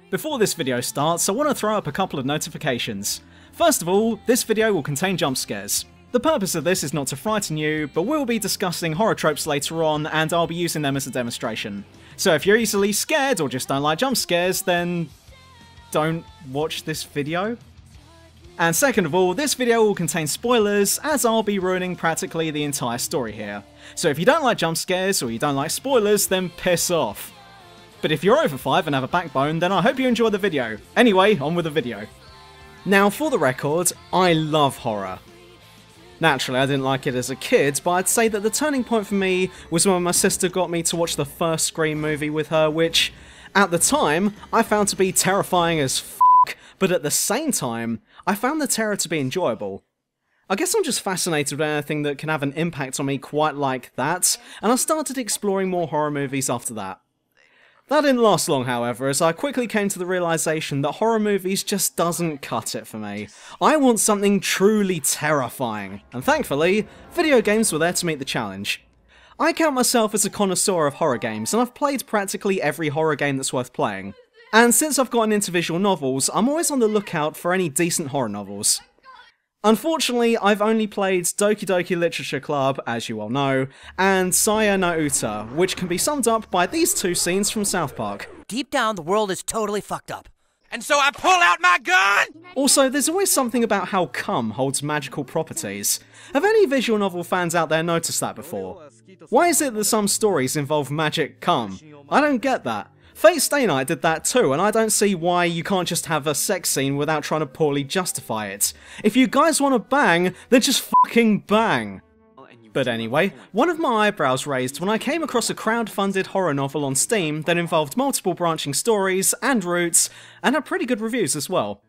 Before this video starts, I want to throw up a couple of notifications. First of all, this video will contain jump scares. The purpose of this is not to frighten you, but we'll be discussing horror tropes later on, and I'll be using them as a demonstration. So if you're easily scared or just don't like jump scares, then don't watch this video. And second of all, this video will contain spoilers, as I'll be ruining practically the entire story here. So if you don't like jump scares or you don't like spoilers, then piss off. But if you're over 5 and have a backbone, then I hope you enjoy the video. Anyway, on with the video. Now, for the record, I love horror. Naturally, I didn't like it as a kid, but I'd say that the turning point for me was when my sister got me to watch the first Scream movie with her, which, at the time, I found to be terrifying as f***, but at the same time, I found the terror to be enjoyable. I guess I'm just fascinated with anything that can have an impact on me quite like that, and I started exploring more horror movies after that. That didn't last long, however, as I quickly came to the realisation that horror movies just doesn't cut it for me. I want something truly terrifying, and thankfully, video games were there to meet the challenge. I count myself as a connoisseur of horror games, and I've played practically every horror game that's worth playing. And since I've gotten into visual novels, I'm always on the lookout for any decent horror novels. Unfortunately, I've only played Doki Doki Literature Club, as you all know, and Saya no Uta, which can be summed up by these two scenes from South Park. Deep down, the world is totally fucked up. And so I pull out my gun! Also, there's always something about how cum holds magical properties. Have any visual novel fans out there noticed that before? Why is it that some stories involve magic cum? I don't get that. Fate Stay Night did that too, and I don't see why you can't just have a sex scene without trying to poorly justify it. If you guys want to bang, then just fucking bang. But anyway, one of my eyebrows raised when I came across a crowd-funded horror novel on Steam that involved multiple branching stories and routes, and had pretty good reviews as well.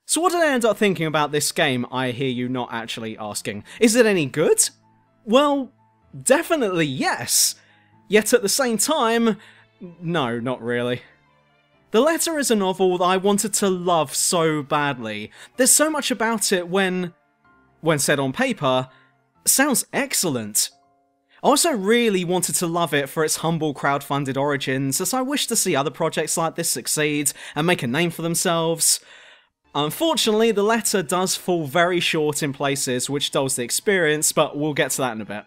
So what did I end up thinking about this game, I hear you not actually asking? Is it any good? Well, definitely yes. Yet at the same time, no, not really. The Letter is a novel that I wanted to love so badly. There's so much about it when said on paper, sounds excellent. I also really wanted to love it for its humble crowd-funded origins, as I wish to see other projects like this succeed and make a name for themselves. Unfortunately, The Letter does fall very short in places, which dulls the experience, but we'll get to that in a bit.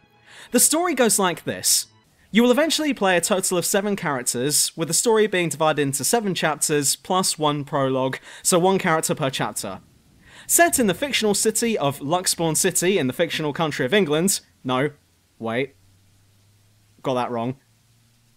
The story goes like this. You will eventually play a total of 7 characters, with the story being divided into 7 chapters plus 1 prologue, so 1 character per chapter. Set in the fictional city of Luxbourne City in the fictional country of England. No, wait. Got that wrong.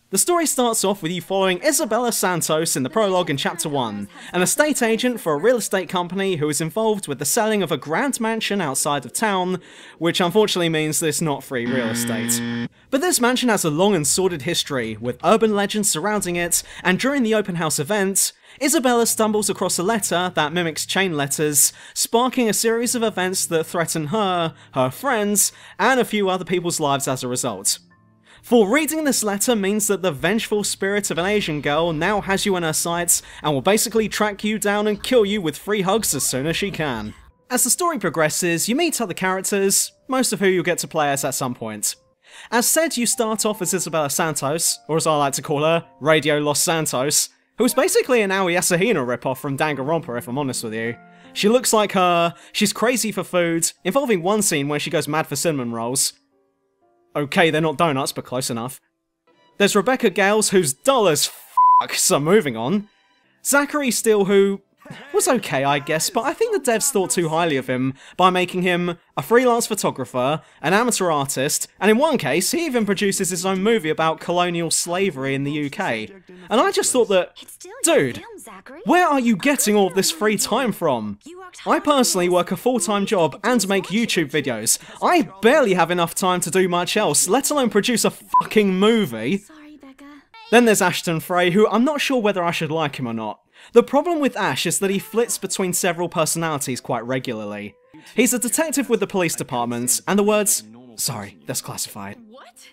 The story starts off with you following Isabella Santos in the prologue in Chapter 1, an estate agent for a real estate company who is involved with the selling of a grand mansion outside of town, which unfortunately means there's not free real estate. But this mansion has a long and sordid history, with urban legends surrounding it, and during the open house event, Isabella stumbles across a letter that mimics chain letters, sparking a series of events that threaten her, her friends, and a few other people's lives as a result. For reading this letter means that the vengeful spirit of an Asian girl now has you in her sights and will basically track you down and kill you with free hugs as soon as she can. As the story progresses, you meet other characters, most of who you'll get to play as at some point. As said, you start off as Isabella Santos, or as I like to call her, Radio Los Santos, who's basically an Aoi Asahina ripoff from Danganronpa if I'm honest with you. She looks like her, she's crazy for food, involving one scene where she goes mad for cinnamon rolls. Okay, they're not donuts, but close enough. There's Rebecca Gales, who's dull as fuck, so moving on. Zachary Steele, who was okay, I guess, but I think the devs thought too highly of him by making him a freelance photographer, an amateur artist, and in one case, he even produces his own movie about colonial slavery in the UK. And I just thought that, dude, where are you getting all of this free time from? I personally work a full-time job and make YouTube videos. I barely have enough time to do much else, let alone produce a fucking movie. Then there's Ashton Frey, who I'm not sure whether I should like him or not. The problem with Ash is that he flits between several personalities quite regularly. He's a detective with the police department, and the words, "Sorry, that's classified,"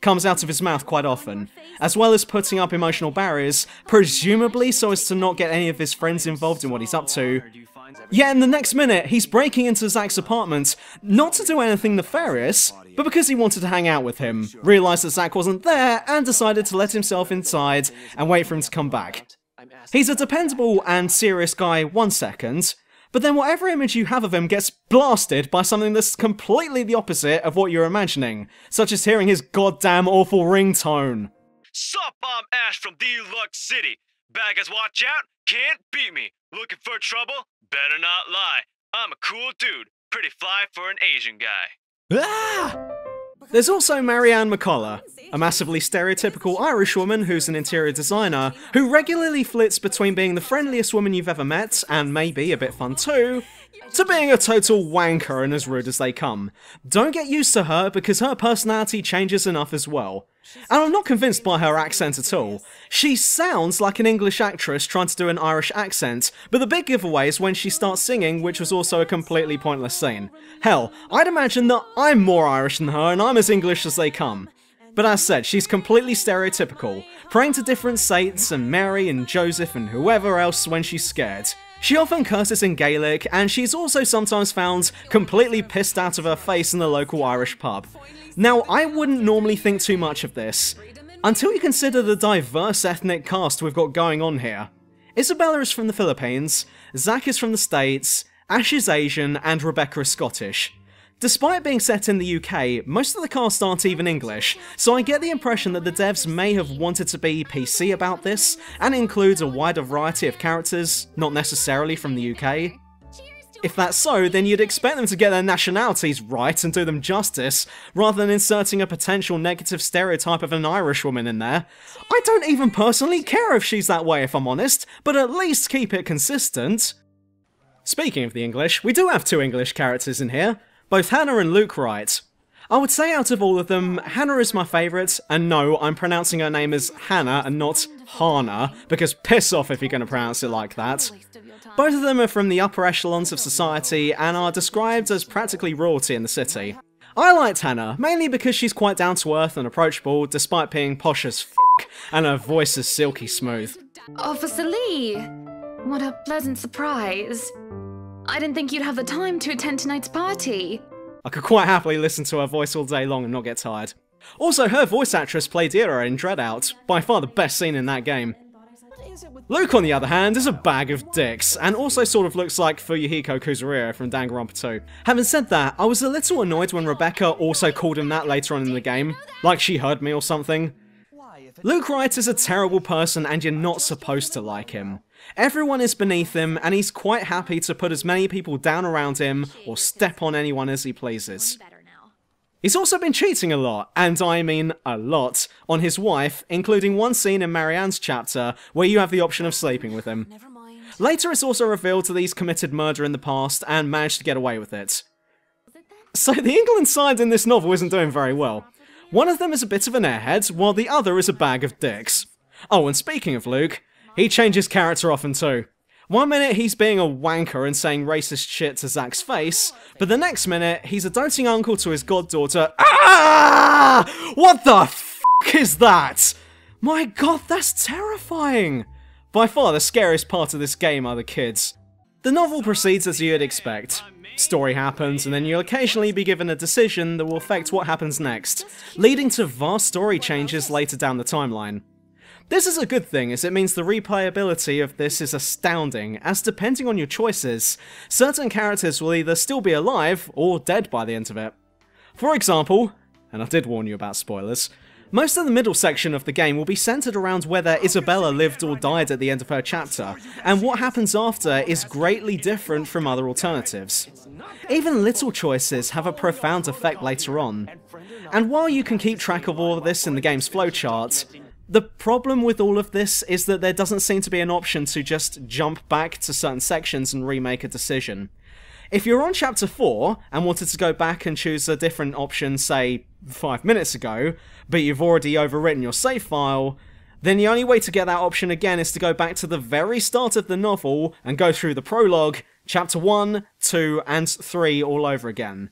comes out of his mouth quite often, as well as putting up emotional barriers, presumably so as to not get any of his friends involved in what he's up to. Yet in the next minute, he's breaking into Zach's apartment, not to do anything nefarious, but because he wanted to hang out with him, realised that Zach wasn't there, and decided to let himself inside and wait for him to come back. He's a dependable and serious guy 1 second, but then whatever image you have of him gets blasted by something that's completely the opposite of what you're imagining, such as hearing his goddamn awful ringtone. Sup, I'm Ash from Deluxe City. Baggers, watch out, can't beat me. Looking for trouble? Better not lie. I'm a cool dude, pretty fly for an Asian guy. Ah! There's also Marianne McCullough, a massively stereotypical Irish woman who's an interior designer, who regularly flits between being the friendliest woman you've ever met, and maybe a bit fun too, to being a total wanker and as rude as they come. Don't get used to her because her personality changes enough as well. And I'm not convinced by her accent at all. She sounds like an English actress trying to do an Irish accent, but the big giveaway is when she starts singing, which was also a completely pointless scene. Hell, I'd imagine that I'm more Irish than her and I'm as English as they come. But as said, she's completely stereotypical, praying to different saints and Mary and Joseph and whoever else when she's scared. She often curses in Gaelic, and she's also sometimes found completely pissed out of her face in the local Irish pub. Now, I wouldn't normally think too much of this, until you consider the diverse ethnic cast we've got going on here. Isabella is from the Philippines, Zach is from the States, Ash is Asian, and Rebecca is Scottish. Despite being set in the UK, most of the cast aren't even English, so I get the impression that the devs may have wanted to be PC about this, and includes a wider variety of characters, not necessarily from the UK. If that's so, then you'd expect them to get their nationalities right and do them justice, rather than inserting a potential negative stereotype of an Irish woman in there. I don't even personally care if she's that way if I'm honest, but at least keep it consistent. Speaking of the English, we do have 2 English characters in here, both Hannah and Luke Wright. I would say out of all of them, Hannah is my favourite, and no, I'm pronouncing her name as Hannah and not Hana, because piss off if you're going to pronounce it like that. Both of them are from the upper echelons of society and are described as practically royalty in the city. I liked Hannah, mainly because she's quite down to earth and approachable, despite being posh as f***, and her voice is silky smooth. Officer Lee! What a pleasant surprise. I didn't think you'd have the time to attend tonight's party. I could quite happily listen to her voice all day long and not get tired. Also, her voice actress played Ira in Dread Out, by far the best scene in that game. Luke, on the other hand, is a bag of dicks, and also sort of looks like Fuyuhiko Kuzurira from Danganronpa 2. Having said that, I was a little annoyed when Rebecca also called him that later on in the game, like she heard me or something. Luke Wright is a terrible person and you're not supposed to like him. Everyone is beneath him, and he's quite happy to put as many people down around him or step on anyone as he pleases. He's also been cheating a lot, and I mean a lot, on his wife, including one scene in Marianne's chapter where you have the option of sleeping with him. Later it's also revealed that he's committed murder in the past and managed to get away with it. So the England side in this novel isn't doing very well. One of them is a bit of an airhead, while the other is a bag of dicks. Oh, and speaking of Luke, he changes character often too. One minute he's being a wanker and saying racist shit to Zach's face, but the next minute he's a doting uncle to his goddaughter. Ah! What the f*** is that? My god, that's terrifying! By far the scariest part of this game are the kids. The novel proceeds as you'd expect. Story happens, and then you'll occasionally be given a decision that will affect what happens next, leading to vast story changes later down the timeline. This is a good thing, as it means the replayability of this is astounding, as depending on your choices, certain characters will either still be alive or dead by the end of it. For example, and I did warn you about spoilers, most of the middle section of the game will be centered around whether Isabella lived or died at the end of her chapter, and what happens after is greatly different from other alternatives. Even little choices have a profound effect later on. And while you can keep track of all of this in the game's flowchart, the problem with all of this is that there doesn't seem to be an option to just jump back to certain sections and remake a decision. If you're on chapter 4 and wanted to go back and choose a different option, say 5 minutes ago, but you've already overwritten your save file, then the only way to get that option again is to go back to the very start of the novel and go through the prologue, chapter 1, 2, and 3 all over again.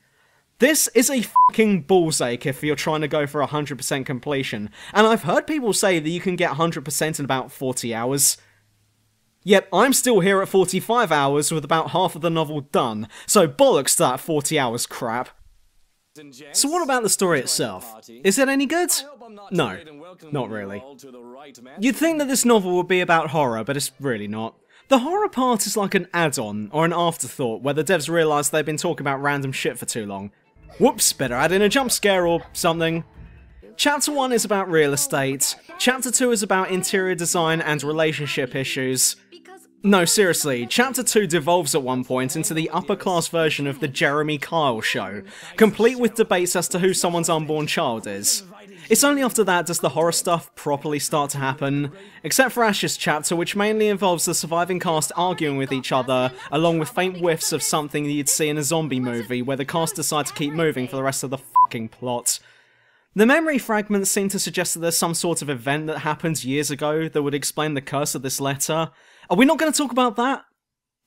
This is a fucking ballsache if you're trying to go for 100% completion, and I've heard people say that you can get 100% in about 40 hours. Yet I'm still here at 45 hours with about half of the novel done, so bollocks to that 40 hours crap. So what about the story itself? Is it any good? No, not really. You'd think that this novel would be about horror, but it's really not. The horror part is like an add-on, or an afterthought, where the devs realise they've been talking about random shit for too long. Whoops, better add in a jump scare or something. Chapter 1 is about real estate, Chapter 2 is about interior design and relationship issues. No, seriously, Chapter 2 devolves at one point into the upper-class version of the Jeremy Kyle show, complete with debates as to who someone's unborn child is. It's only after that does the horror stuff properly start to happen, except for Ash's chapter, which mainly involves the surviving cast arguing with each other, along with faint whiffs of something you'd see in a zombie movie, where the cast decide to keep moving for the rest of the fucking plot. The memory fragments seem to suggest that there's some sort of event that happened years ago that would explain the curse of this letter. Are we not going to talk about that?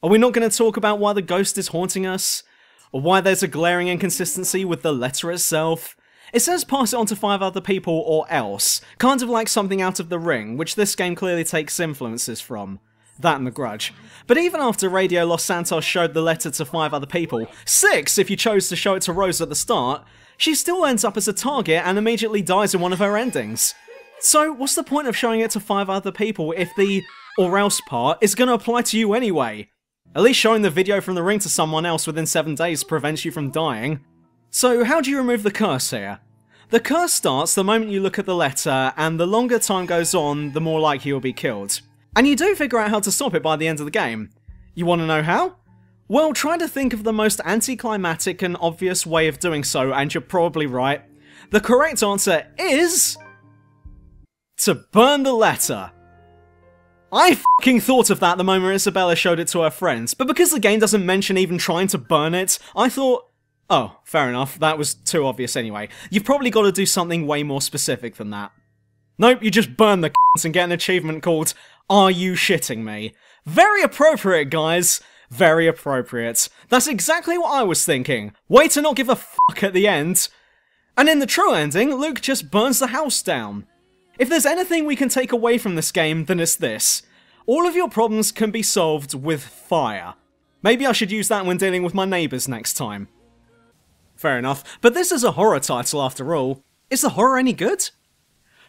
Are we not going to talk about why the ghost is haunting us? Or why there's a glaring inconsistency with the letter itself? It says pass it on to 5 other people or else, kind of like something out of The Ring, which this game clearly takes influences from. That and The Grudge. But even after Radio Los Santos showed the letter to 5 other people, 6 if you chose to show it to Rose at the start, she still ends up as a target and immediately dies in one of her endings. So what's the point of showing it to 5 other people if the or else part is going to apply to you anyway? At least showing the video from The Ring to someone else within 7 days prevents you from dying. So how do you remove the curse here? The curse starts the moment you look at the letter, and the longer time goes on, the more likely you'll be killed. And you do figure out how to stop it by the end of the game. You want to know how? Well, try to think of the most anticlimactic and obvious way of doing so, and you're probably right. The correct answer is... to burn the letter. I fucking thought of that the moment Isabella showed it to her friends, but because the game doesn't mention even trying to burn it, I thought, oh, fair enough, that was too obvious anyway. You've probably got to do something way more specific than that. Nope, you just burn the and get an achievement called, Are You Shitting Me? Very appropriate, guys. Very appropriate. That's exactly what I was thinking. Way to not give a fuck at the end. And in the true ending, Luke just burns the house down. If there's anything we can take away from this game, then it's this. All of your problems can be solved with fire. Maybe I should use that when dealing with my neighbours next time. Fair enough, but this is a horror title after all. Is the horror any good?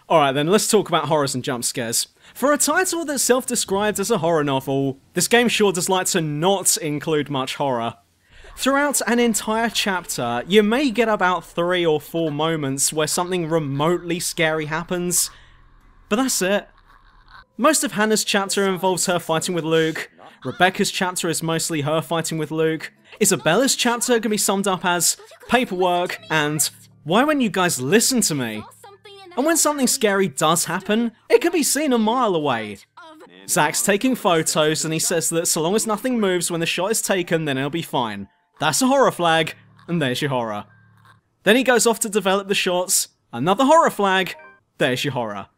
Alright then, let's talk about horrors and jump scares. For a title that's self-described as a horror novel, this game sure does like to not include much horror. Throughout an entire chapter, you may get about 3 or 4 moments where something remotely scary happens, but that's it. Most of Hannah's chapter involves her fighting with Luke, Rebecca's chapter is mostly her fighting with Luke, Isabella's chapter can be summed up as paperwork and why won't you guys listen to me? And when something scary does happen, it can be seen a mile away. Zach's taking photos and he says that so long as nothing moves when the shot is taken, then it'll be fine. That's a horror flag, and there's your horror. Then he goes off to develop the shots, another horror flag, there's your horror.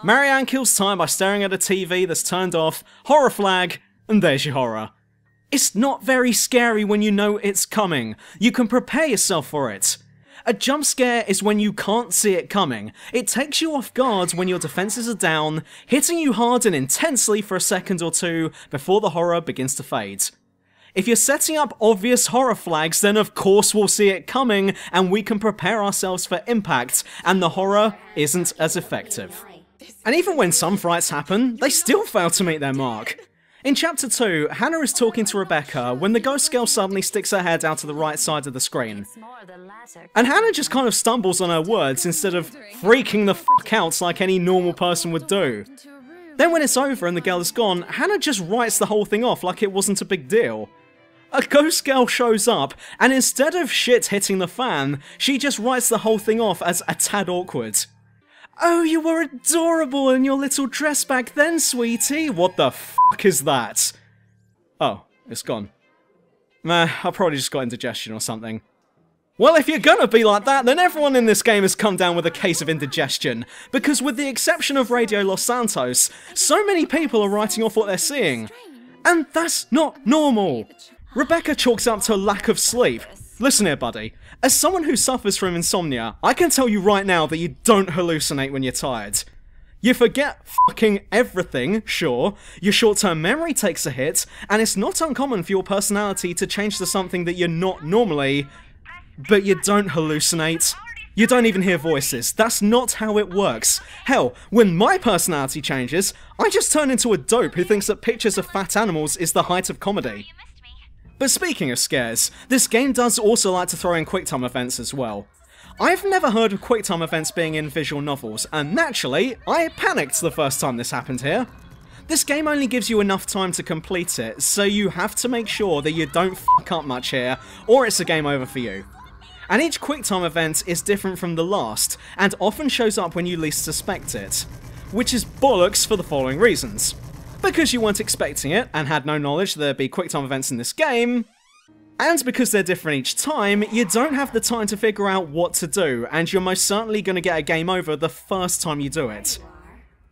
Marianne kills time by staring at a TV that's turned off, horror flag, and there's your horror. It's not very scary when you know it's coming. You can prepare yourself for it. A jump scare is when you can't see it coming. It takes you off guard when your defenses are down, hitting you hard and intensely for a second or two before the horror begins to fade. If you're setting up obvious horror flags, then of course we'll see it coming and we can prepare ourselves for impact, and the horror isn't as effective. And even when some frights happen, they still fail to meet their mark. In Chapter 2, Hannah is talking to Rebecca when the ghost girl suddenly sticks her head out to the right side of the screen. And Hannah just kind of stumbles on her words instead of freaking the fuck out like any normal person would do. Then when it's over and the girl is gone, Hannah just writes the whole thing off like it wasn't a big deal. A ghost girl shows up, and instead of shit hitting the fan, she just writes the whole thing off as a tad awkward. Oh, you were adorable in your little dress back then, sweetie. What the fuck is that? Oh, it's gone. Meh, I probably just got indigestion or something. Well, if you're gonna be like that, then everyone in this game has come down with a case of indigestion, because with the exception of Radio Los Santos, so many people are writing off what they're seeing. And that's not normal. Rebecca chalks up to lack of sleep. Listen here, buddy. As someone who suffers from insomnia, I can tell you right now that you don't hallucinate when you're tired. You forget fucking everything, sure, your short-term memory takes a hit, and it's not uncommon for your personality to change to something that you're not normally, but you don't hallucinate. You don't even hear voices. That's not how it works. Hell, when my personality changes, I just turn into a dope who thinks that pictures of fat animals is the height of comedy. But speaking of scares, this game does also like to throw in QuickTime events as well. I've never heard of QuickTime events being in visual novels, and naturally, I panicked the first time this happened here. This game only gives you enough time to complete it, so you have to make sure that you don't fuck up much here, or it's a game over for you. And each QuickTime event is different from the last, and often shows up when you least suspect it. Which is bollocks for the following reasons. Because you weren't expecting it, and had no knowledge there'd be QuickTime events in this game, and because they're different each time, you don't have the time to figure out what to do, and you're most certainly going to get a game over the first time you do it.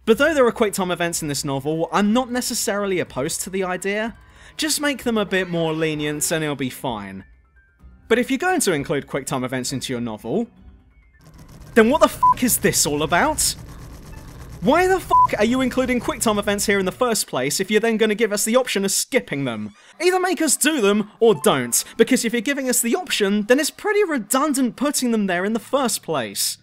But though there are QuickTime events in this novel, I'm not necessarily opposed to the idea. Just make them a bit more lenient and it'll be fine. But if you're going to include QuickTime events into your novel, then what the fuck is this all about? Why the fuck are you including QuickTime events here in the first place if you're then going to give us the option of skipping them? Either make us do them, or don't, because if you're giving us the option, then it's pretty redundant putting them there in the first place.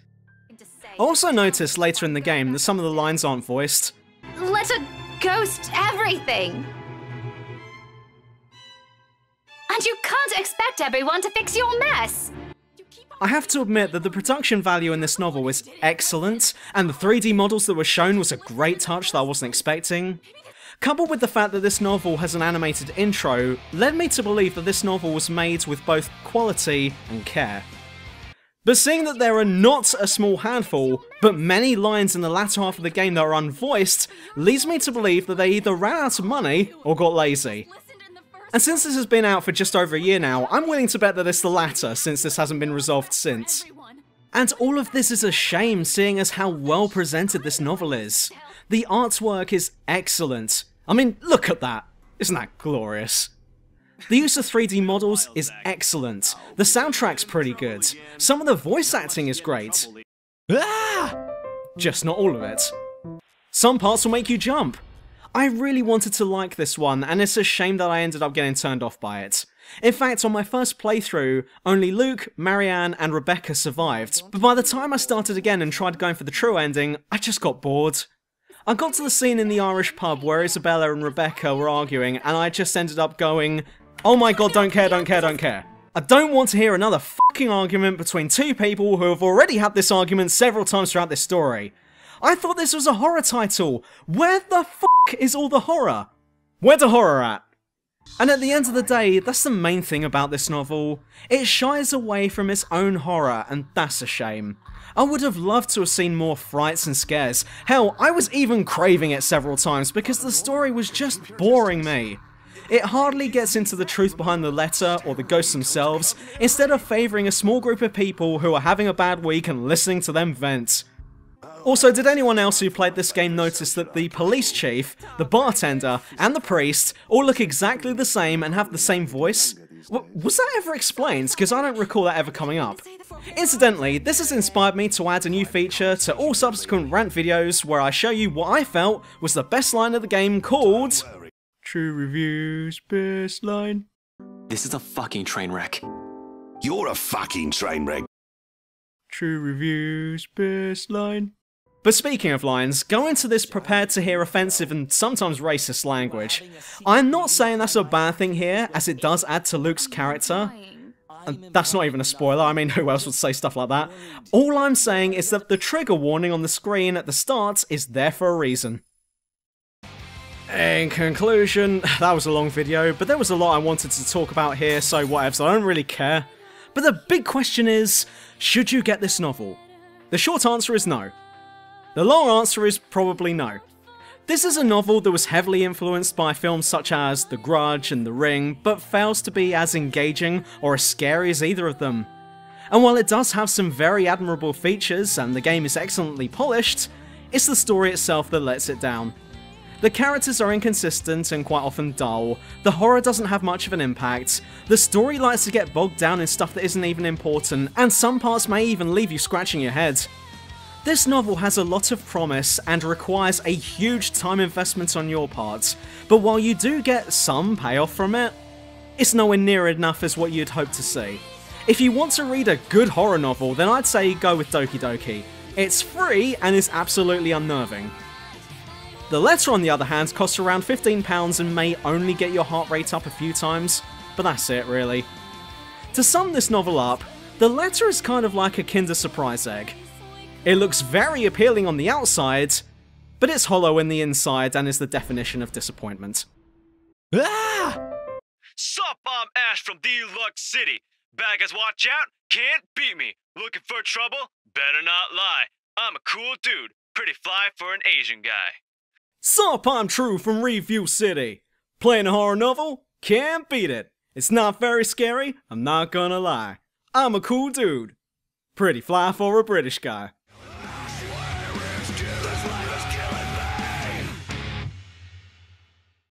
I also noticed later in the game that some of the lines aren't voiced. Let a ghost everything! And you can't expect everyone to fix your mess! I have to admit that the production value in this novel is excellent, and the 3D models that were shown was a great touch that I wasn't expecting. Coupled with the fact that this novel has an animated intro, led me to believe that this novel was made with both quality and care. But seeing that there are not a small handful, but many lines in the latter half of the game that are unvoiced, leads me to believe that they either ran out of money or got lazy. And since this has been out for just over a year now, I'm willing to bet that it's the latter, since this hasn't been resolved since. And all of this is a shame, seeing as how well presented this novel is. The artwork is excellent. I mean, look at that. Isn't that glorious? The use of 3D models is excellent. The soundtrack's pretty good. Some of the voice acting is great. Just not all of it. Some parts will make you jump. I really wanted to like this one, and it's a shame that I ended up getting turned off by it. In fact, on my first playthrough, only Luke, Marianne, and Rebecca survived, but by the time I started again and tried going for the true ending, I just got bored. I got to the scene in the Irish pub where Isabella and Rebecca were arguing, and I just ended up going, oh my god, don't care, don't care, don't care. I don't want to hear another fucking argument between two people who have already had this argument several times throughout this story. I thought this was a horror title. Where the fuck is all the horror? Where's the horror at? And at the end of the day, that's the main thing about this novel. It shies away from its own horror, and that's a shame. I would have loved to have seen more frights and scares. Hell, I was even craving it several times because the story was just boring me. It hardly gets into the truth behind the letter or the ghosts themselves, instead of favouring a small group of people who are having a bad week and listening to them vent. Also, did anyone else who played this game notice that the police chief, the bartender, and the priest all look exactly the same and have the same voice? Was that ever explained? Because I don't recall that ever coming up. Incidentally, this has inspired me to add a new feature to all subsequent rant videos where I show you what I felt was the best line of the game, called True Reviews Best Line. This is a fucking train wreck. You're a fucking train wreck. True Reviews Best Line. But speaking of lines, go into this prepared to hear offensive and sometimes racist language. I'm not saying that's a bad thing here, as it does add to Luke's character. And that's not even a spoiler, I mean, who else would say stuff like that? All I'm saying is that the trigger warning on the screen at the start is there for a reason. In conclusion, that was a long video, but there was a lot I wanted to talk about here, so whatever, so I don't really care. But the big question is, should you get this novel? The short answer is no. The long answer is probably no. This is a novel that was heavily influenced by films such as The Grudge and The Ring, but fails to be as engaging or as scary as either of them. And while it does have some very admirable features and the game is excellently polished, it's the story itself that lets it down. The characters are inconsistent and quite often dull, the horror doesn't have much of an impact, the story likes to get bogged down in stuff that isn't even important, and some parts may even leave you scratching your head. This novel has a lot of promise and requires a huge time investment on your part, but while you do get some payoff from it, it's nowhere near enough as what you'd hope to see. If you want to read a good horror novel, then I'd say go with Doki Doki. It's free and is absolutely unnerving. The Letter, on the other hand, costs around £15 and may only get your heart rate up a few times, but that's it really. To sum this novel up, The Letter is kind of like a Kinder Surprise egg. It looks very appealing on the outside, but it's hollow in the inside and is the definition of disappointment. Ah! Sup, I'm Ash from Deluxe City. Baggers, watch out, can't beat me. Looking for trouble? Better not lie. I'm a cool dude, pretty fly for an Asian guy. Sup, I'm True from Review City. Playing a horror novel? Can't beat it. It's not very scary, I'm not gonna lie. I'm a cool dude. Pretty fly for a British guy.